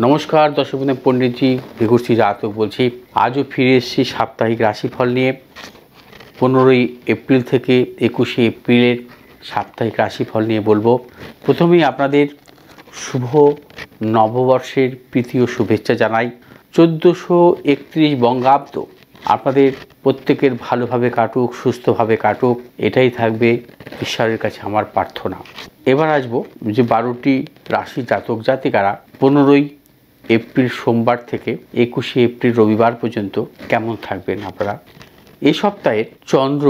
নমস্কার দর্শক বন্ধু, পণ্ডিতজি ভিগুরসি জাতক বলছি। আজও ফিরে এসেছি সাপ্তাহিক রাশিফল নিয়ে। 15ই এপ্রিল থেকে 21শে এপ্রিলের সাপ্তাহিক রাশিফল নিয়ে বলবো। প্রথমেই আপনাদের শুভ নববর্ষের প্রীতি ও শুভেচ্ছা জানাই। 1431 বঙ্গাব্দ আপনাদের প্রত্যেকের ভালোভাবে কাটুক, সুস্থভাবে কাটুক, এটাই থাকবে ঈশ্বরের কাছে আমার প্রার্থনা। এবার আসবো যে 12টি রাশি জাতক জাতিকারা 15ই এপ্রিল সোমবার থেকে 21শে এপ্রিল রবিবার পর্যন্ত কেমন থাকবেন আপনারা। এই সপ্তাহের চন্দ্র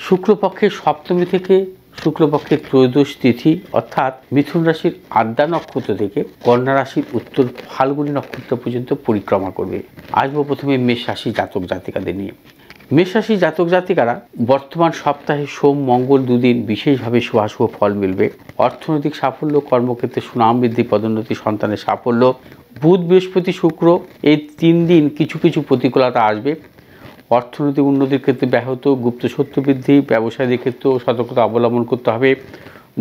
শুক্লপক্ষের সপ্তমী থেকে শুক্লপক্ষের ত্রয়োদশ তিথি অর্থাৎ মিথুন রাশির আদ্যা নক্ষত্র থেকে কন্যা রাশির উত্তর ফাল্গুনী নক্ষত্র পর্যন্ত পরিক্রমা করবে। আসবো প্রথমে মেষ রাশি জাতক জাতিকাদের নিয়ে। মেষ রাশি জাতক জাতিকারা বর্তমান সপ্তাহে সোম মঙ্গল দুদিন বিশেষভাবে শুভাশুভ ফল মিলবে। অর্থনৈতিক সাফল্য, কর্মক্ষেত্রে সুনাম বৃদ্ধি, পদোন্নতি, সন্তানের সাফল্য। বুধ বৃহস্পতি শুক্র এই 3 দিন কিছু কিছু প্রতিকূলতা আসবে। অর্থনৈতিক উন্নতির ক্ষেত্রে ব্যাহত, গুপ্ত সত্য বৃদ্ধি, ব্যবসায়ীদের ক্ষেত্রেও সতর্কতা অবলম্বন করতে হবে,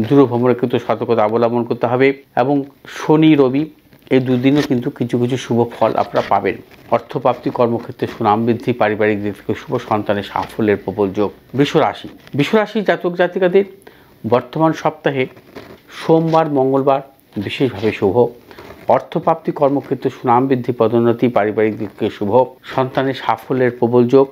দূরভ্রমণের ক্ষেত্রে সতর্কতা অবলম্বন করতে হবে। এবং শনি রবি এই দুদিনও কিন্তু কিছু কিছু শুভ ফল আপনারা পাবেন। অর্থপ্রাপ্তি, কর্মক্ষেত্রে সুনাম বৃদ্ধি, পারিবারিক দিক থেকে শুভ, সন্তানের সাফল্যের প্রবল যোগ। বৃষরাশি জাতক জাতিকাদের বর্তমান সপ্তাহে সোমবার মঙ্গলবার বিশেষভাবে শুভ। অর্থপ্রাপ্তি, কর্মক্ষেত্রে সুনাম বৃদ্ধি, পদোন্নতি, পারিবারিক দিক থেকে শুভ, সন্তানের সাফল্যের প্রবল যোগ।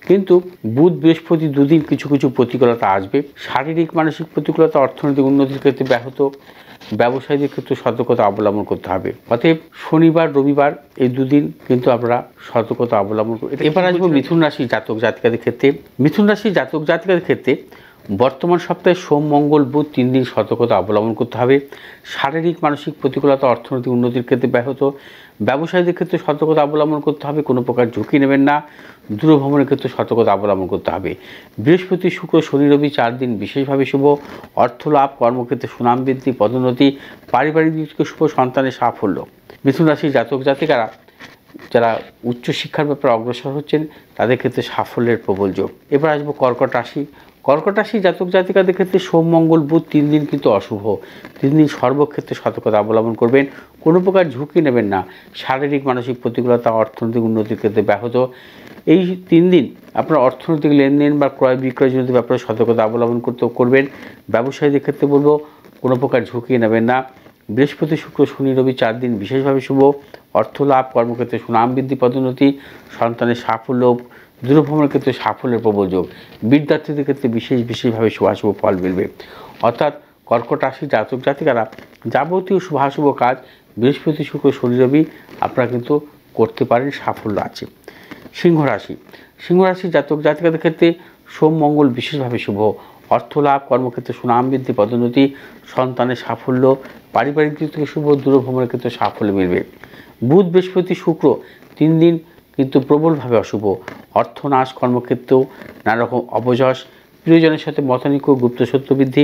কিন্তু বুধ বৃহস্পতি দুদিন কিছু কিছু প্রতিকূলতা আসবে। শারীরিক মানসিক প্রতিকূলতা, অর্থনৈতিক উন্নতির ক্ষেত্রে ব্যাহত, ব্যবসায়ীদের ক্ষেত্রে সতর্কতা অবলম্বন করতে হবে। অতএব শনিবার রবিবার এই দুদিন কিন্তু আপনারা সতর্কতা অবলম্বন করবেন। এবার আসবো মিথুন রাশি জাতক জাতিকাদের ক্ষেত্রে। মিথুন রাশি জাতক জাতিকাদের ক্ষেত্রে বর্তমান সপ্তাহে সোম মঙ্গল বুধ 3 দিন সতর্কতা অবলম্বন করতে হবে। শারীরিক মানসিক প্রতিকূলতা, অর্থনৈতিক উন্নতির ক্ষেত্রে ব্যাহত, ব্যবসায়ীদের ক্ষেত্রে সতর্কতা অবলম্বন করতে হবে, কোনো প্রকার ঝুঁকি নেবেন না, দূরভ্রমণের ক্ষেত্রে সতর্কতা অবলম্বন করতে হবে। বৃহস্পতি শুক্র শনি রবি 4 দিন বিশেষভাবে শুভ। অর্থ লাভ, কর্মক্ষেত্রে সুনাম বৃদ্ধি, পদোন্নতি, পারিবারিক দিক থেকে শুভ, সন্তানের সাফল্য। মিথুন রাশির জাতক জাতিকারা যারা উচ্চশিক্ষার ব্যাপারে অগ্রসর হচ্ছেন তাদের ক্ষেত্রে সাফল্যের প্রবল যোগ। এবার আসবো কর্কট রাশি। কর্কট রাশি জাতক জাতিকাদের ক্ষেত্রে সোম মঙ্গল বুধ 3 দিন কিন্তু অশুভ। 3 দিন সর্বক্ষেত্রে সতর্কতা অবলম্বন করবেন, কোনো প্রকার ঝুঁকি নেবেন না। শারীরিক মানসিক প্রতিকূলতা, অর্থনৈতিক উন্নতির ক্ষেত্রে ব্যাহত। এই 3 দিন আপনার অর্থনৈতিক লেনদেন বা ক্রয় বিক্রয়জনিত ব্যাপারে সতর্কতা অবলম্বন করবেন। ব্যবসায়ীদের ক্ষেত্রে বলবো কোনো প্রকার ঝুঁকি নেবেন না। বৃহস্পতি শুক্র শনি রবি 4 দিন বিশেষভাবে শুভ। অর্থ লাভ, কর্মক্ষেত্রে সুনাম বৃদ্ধি, পদোন্নতি, সন্তানের সাফল্য, দূরভ্রমণের ক্ষেত্রে সাফল্যের প্রবল যোগ। বিদ্যার্থীদের ক্ষেত্রে বিশেষভাবে শুভাশুভ ফল মিলবে। অর্থাৎ কর্কট রাশি জাতক জাতিকারা যাবতীয় শুভাশুভ কাজ বৃহস্পতি শুক্র শনি রবি আপনারা কিন্তু করতে পারেন, সাফল্য আছে। সিংহ রাশি জাতক জাতিকাদের ক্ষেত্রে সোম মঙ্গল বিশেষভাবে শুভ। অর্থ লাভ, কর্মক্ষেত্রে সুনাম বৃদ্ধি, পদোন্নতি, সন্তানের সাফল্য, পারিবারিক দিক থেকে শুভ, দূরভ্রমণের ক্ষেত্রে সাফল্য মিলবে। বুধ বৃহস্পতি শুক্র 3 দিন কিন্তু প্রবলভাবে অশুভ। অর্থনাশ, কর্মক্ষেত্রেও নানা রকম অপযশ, প্রিয়জনের সাথে মতানৈক্য, গুপ্ত সত্য বৃদ্ধি,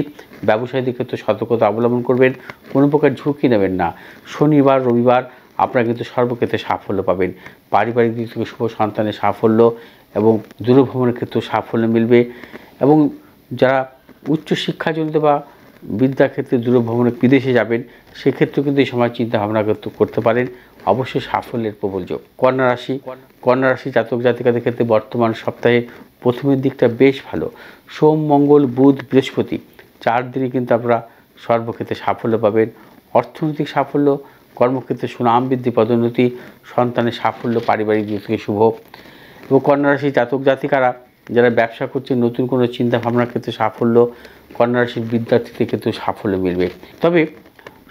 ব্যবসায়ীদের ক্ষেত্রে সতর্কতা অবলম্বন করবেন, কোনো প্রকার ঝুঁকি নেবেন না। শনিবার রবিবার আপনারা কিন্তু সর্বক্ষেত্রে সাফল্য পাবেন। পারিবারিক দিক থেকে শুভ, সন্তানের সাফল্য এবং দূরভ্রমণের ক্ষেত্রেও সাফল্য মিলবে। এবং যারা উচ্চশিক্ষাজনিত বা বিদ্যাক্ষেত্রে দূরভ্রমণে বিদেশে যাবেন সেক্ষেত্রেও কিন্তু এই সময় চিন্তাভাবনা করতে পারেন, অবশ্যই সাফল্যের প্রবল যোগ। কন্যা রাশি জাতক জাতিকাদের ক্ষেত্রে বর্তমান সপ্তাহে প্রথমের দিকটা বেশ ভালো। সোম মঙ্গল বুধ বৃহস্পতি 4 দিনে কিন্তু আপনারা সর্বক্ষেত্রে সাফল্য পাবেন। অর্থনৈতিক সাফল্য, কর্মক্ষেত্রে সুনাম বৃদ্ধি, পদোন্নতি, সন্তানের সাফল্য, পারিবারিক দিক থেকে শুভ। এবং কন্যা রাশি জাতক জাতিকারা যারা ব্যবসা করছেন নতুন কোনো চিন্তাভাবনার ক্ষেত্রে সাফল্য, কন্যা রাশির বিদ্যার্থীদের ক্ষেত্রে সাফল্য মিলবে। তবে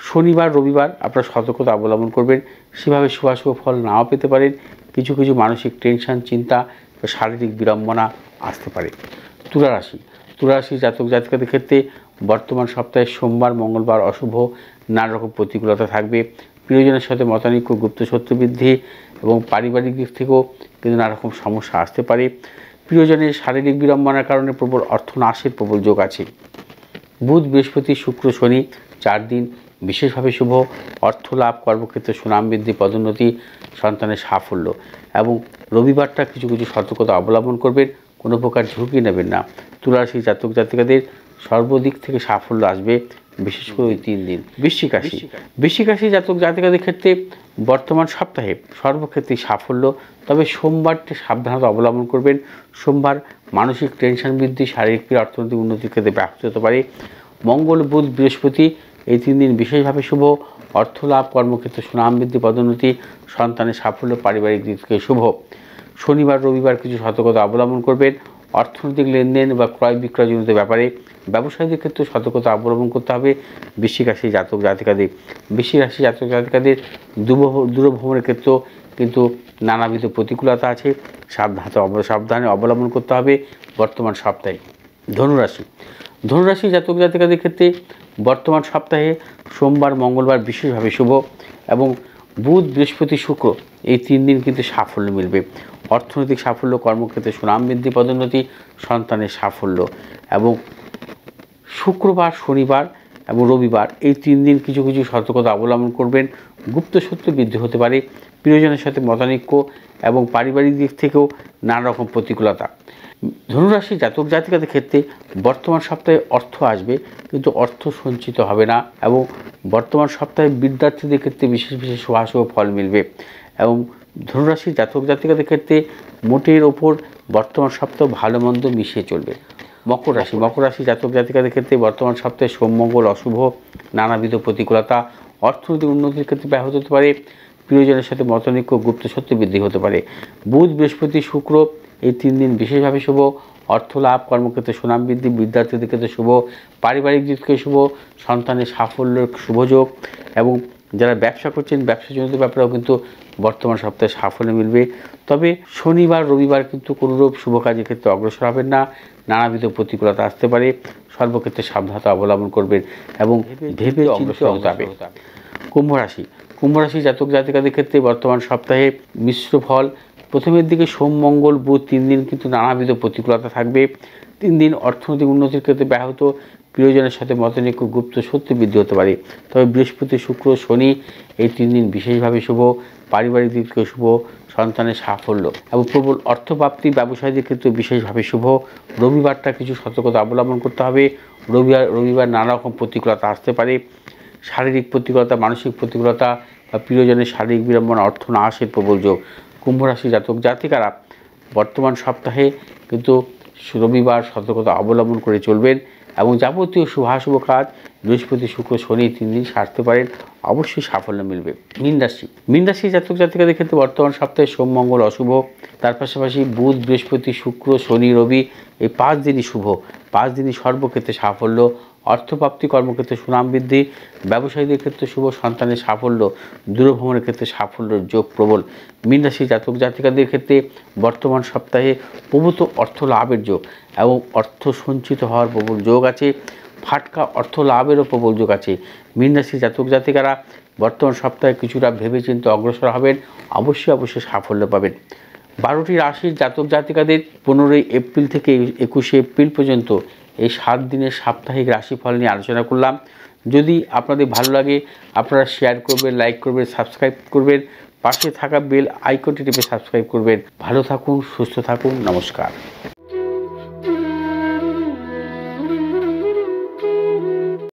শনিবার রবিবার আপনারা সতর্কতা অবলম্বন করবেন, সেভাবে শুভাশুভ ফল নাও পেতে পারেন। কিছু কিছু মানসিক টেনশন, চিন্তা বা শারীরিক বিড়ম্বনা আসতে পারে। তুলা রাশি জাতক জাতিকাদের ক্ষেত্রে বর্তমান সপ্তাহে সোমবার মঙ্গলবার অশুভ, নানা রকম প্রতিকূলতা থাকবে। প্রিয়জনের সাথে মতানৈক্য, গুপ্ত সত্য বৃদ্ধি এবং পারিবারিক দিক থেকেও কিন্তু নানা রকম সমস্যা আসতে পারে। প্রিয়জনের শারীরিক বিড়ম্বনার কারণে প্রবল অর্থনাশের প্রবল যোগ আছে। বুধ বৃহস্পতি শুক্র শনি 4 দিন বিশেষভাবে শুভ। অর্থ লাভ, কর্মক্ষেত্রে সুনাম বৃদ্ধি, পদোন্নতি, সন্তানের সাফল্য। এবং রবিবারটা কিছু কিছু সতর্কতা অবলম্বন করবেন, কোনো প্রকার ঝুঁকি নেবেন না। তুলা রাশি জাতক জাতিকাদের সর্বদিক থেকে সাফল্য আসবে। বিশেষ করে ওই 3 দিন। বৃশ্চিক রাশি জাতক জাতিকাদের ক্ষেত্রে বর্তমান সপ্তাহে সর্বক্ষেত্রে সাফল্য, তবে সোমবারটি সাবধানতা অবলম্বন করবেন। সোমবার মানসিক টেনশন বৃদ্ধি, শারীরিক পীড়া, অর্থনৈতিক উন্নতির ক্ষেত্রে ব্যাহত হতে পারে। মঙ্গল, বুধ, বৃহস্পতি এই 3 দিন বিশেষভাবে শুভ। অর্থ লাভ, কর্মক্ষেত্রে সুনাম বৃদ্ধি, পদোন্নতি, সন্তানের সাফল্য, পারিবারিক দিক থেকে শুভ। শনিবার, রবিবার কিছু সতর্কতা অবলম্বন করবেন। অর্থনৈতিক লেনদেন বা ক্রয় বিক্রয়জনিত ব্যাপারে ব্যবসায়ীদের ক্ষেত্রে সতর্কতা অবলম্বন করতে হবে বৃশ্চিক রাশি জাতক জাতিকাদের। বৃশ্চিক রাশি জাতক জাতিকাদের দূরভ্রমণের ক্ষেত্রেও কিন্তু নানাবিধ প্রতিকূলতা আছে, সাবধানে অবলম্বন করতে হবে বর্তমান সপ্তাহে। ধনুরাশি জাতক জাতিকাদের ক্ষেত্রে বর্তমান সপ্তাহে সোমবার, মঙ্গলবার বিশেষভাবে শুভ এবং বুধ, বৃহস্পতি, শুক্র এই 3 দিন কিন্তু সাফল্য মিলবে। অর্থনৈতিক সাফল্য, কর্মক্ষেত্রে সুনাম বৃদ্ধি, পদোন্নতি, সন্তানের সাফল্য। এবং শুক্রবার, শনিবার এবং রবিবার এই 3 দিন কিছু সতর্কতা অবলম্বন করবেন। গুপ্ত শত্রু বৃদ্ধি হতে পারে, প্রিয়জনের সাথে মতানৈক্য এবং পারিবারিক দিক থেকেও নানা রকম প্রতিকূলতা। ধনুরাশি জাতক জাতিকাদের ক্ষেত্রে বর্তমান সপ্তাহে অর্থ আসবে, কিন্তু অর্থ সঞ্চিত হবে না। এবং বর্তমান সপ্তাহে বিদ্যার্থীদের ক্ষেত্রে বিশেষ শুভাশুভ ফল মিলবে। এবং ধনুরাশি জাতক জাতিকাদের ক্ষেত্রে মোটের ওপর বর্তমান সপ্তাহ ভালো মন্দ মিশিয়ে চলবে। মকর রাশি জাতক জাতিকাদের ক্ষেত্রে বর্তমান সপ্তাহে সোম, মঙ্গল অশুভ, নানাবিধ প্রতিকূলতা, অর্থনৈতিক উন্নতির ক্ষেত্রে ব্যাহত হতে পারে, প্রিয়জনের সাথে মতানৈক্য, গুপ্ত শত্রু বৃদ্ধি হতে পারে। বুধ, বৃহস্পতি, শুক্র এই 3 দিন বিশেষভাবে শুভ। অর্থ লাভ, কর্মক্ষেত্রে সুনাম বৃদ্ধি, বিদ্যার্থীদের ক্ষেত্রে শুভ, পারিবারিক দিক থেকে শুভ, সন্তানের সাফল্যের শুভযোগ। এবং যারা ব্যবসা করছেন ব্যবসাজনিত ব্যাপারেও কিন্তু বর্তমান সপ্তাহে সাফল্য মিলবে। তবে শনিবার, রবিবার কিন্তু কোনোরূপ শুভ কাজের ক্ষেত্রে অগ্রসর হবেন না, নানাবিধ প্রতিকূলতা আসতে পারে, সর্বক্ষেত্রে সাবধানতা অবলম্বন করবেন এবং ভেবে অগ্রসর হতে হবে। কুম্ভ রাশি জাতক জাতিকাদের ক্ষেত্রে বর্তমান সপ্তাহে মিশ্র ফল। প্রথমের দিকে সোম, মঙ্গল, বুধ 3 দিন কিন্তু নানাবিধ প্রতিকূলতা থাকবে। 3 দিন অর্থনৈতিক উন্নতির ক্ষেত্রে ব্যাহত, প্রিয়জনের সাথে মতানৈক্য, গুপ্ত শত্রু বৃদ্ধি হতে পারে। তবে বৃহস্পতি, শুক্র, শনি এই 3 দিন বিশেষভাবে শুভ, পারিবারিক দিক থেকে শুভ, সন্তানের সাফল্য এবং প্রবল অর্থপ্রাপ্তি, ব্যবসায়ীদের ক্ষেত্রে বিশেষভাবে শুভ। রবিবারটা কিছু সতর্কতা অবলম্বন করতে হবে। রবিবার নানা রকম প্রতিকূলতা আসতে পারে, শারীরিক প্রতিকূলতা, মানসিক প্রতিকূলতা বা প্রিয়জনের শারীরিক বিড়ম্বনা, অর্থ নাশের প্রবল যোগ। কুম্ভ রাশি জাতক জাতিকারা বর্তমান সপ্তাহে কিন্তু রবিবার সতর্কতা অবলম্বন করে চলবেন এবং যাবতীয় শুভাশুভ কাজ বৃহস্পতি, শুক্র, শনি 3 দিন সারতে পারেন, অবশ্যই সাফল্য মিলবে। মীন রাশি জাতক জাতিকাদের ক্ষেত্রে বর্তমান সপ্তাহে সোম, মঙ্গল অশুভ, তার পাশাপাশি বুধ, বৃহস্পতি, শুক্র, শনি, রবি এই 5 দিনই শুভ। 5 দিনই সর্বক্ষেত্রে সাফল্য, অর্থপ্রাপ্তি, কর্মক্ষেত্রে সুনাম বৃদ্ধি, ব্যবসায়ীদের ক্ষেত্রে শুভ, সন্তানের সাফল্য, দূরভ্রমণের ক্ষেত্রে সাফল্যের যোগ প্রবল। মীন রাশি জাতক জাতিকাদের ক্ষেত্রে বর্তমান সপ্তাহে প্রভূত অর্থ লাভের যোগ এবং অর্থ সঞ্চিত হওয়ার প্রবল যোগ আছে, ফাটকা অর্থ লাভেরও প্রবল যোগ আছে। মীন রাশি জাতক জাতিকারা বর্তমান সপ্তাহে কিছুটা ভেবেচিন্তে অগ্রসর হবেন, অবশ্যই সাফল্য পাবেন। 12টি রাশির জাতক জাতিকাদের 15ই এপ্রিল থেকে 21শে এপ্রিল পর্যন্ত এই 7 দিনের সাপ্তাহিক রাশিফল নিয়ে আলোচনা করলাম। যদি আপনাদের ভালো লাগে আপনারা শেয়ার করবেন, লাইক করবেন, সাবস্ক্রাইব করবেন, পাশে থাকা বেল আইকনটি টিপে সাবস্ক্রাইব করবেন। ভালো থাকুন, সুস্থ থাকুন, নমস্কার।